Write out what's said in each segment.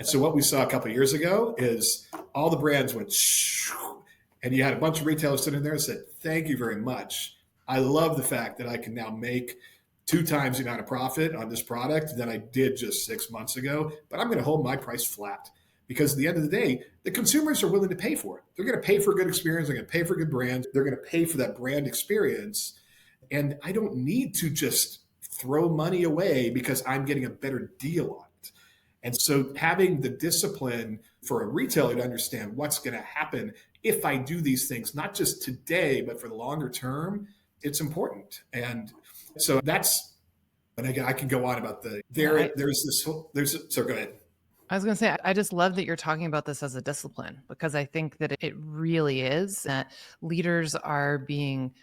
So what we saw a couple of years ago is all the brands went shoo, and you had a bunch of retailers sitting there and said, thank you very much. I love the fact that I can now make 2 times the amount of profit on this product than I did just 6 months ago, but I'm going to hold my price flat because at the end of the day, the consumers are willing to pay for it. They're going to pay for a good experience. They're going to pay for good brands. They're going to pay for that brand experience. And I don't need to just throw money away because I'm getting a better deal on it. And so having the discipline for a retailer to understand what's going to happen if I do these things, not just today, but for the longer term, it's important. And so that's, and again, I can go on about so go ahead. I was going to say, I just love that you're talking about this as a discipline, because I think that it really is that leaders are being,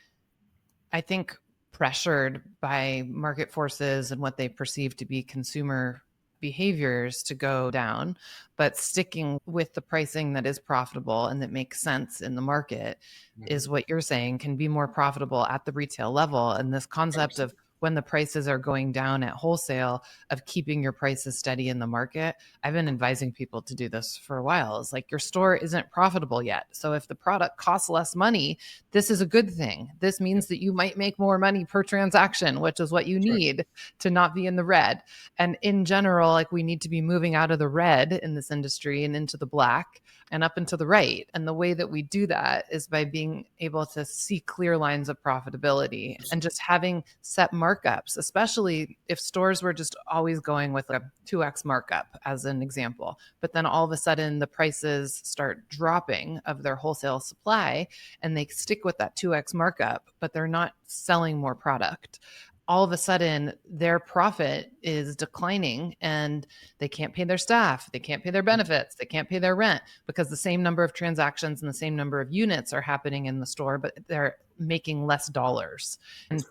I think, pressured by market forces and what they perceive to be consumer behaviors to go down, but sticking with the pricing that is profitable and that makes sense in the market is what you're saying can be more profitable at the retail level. And this concept of when the prices are going down at wholesale, of keeping your prices steady in the market. I've been advising people to do this for a while. It's like your store isn't profitable yet. So if the product costs less money, this is a good thing. This means that you might make more money per transaction, which is what you need to not be in the red. And in general, like, we need to be moving out of the red in this industry and into the black and up and to the right. And the way that we do that is by being able to see clear lines of profitability and just having set markups, especially if stores were just always going with a 2x markup as an example. But then all of a sudden the prices start dropping of their wholesale supply and they stick with that 2x markup, but they're not selling more product. All of a sudden their profit is declining and they can't pay their staff, they can't pay their benefits, they can't pay their rent, because the same number of transactions and the same number of units are happening in the store, but they're making less dollars. And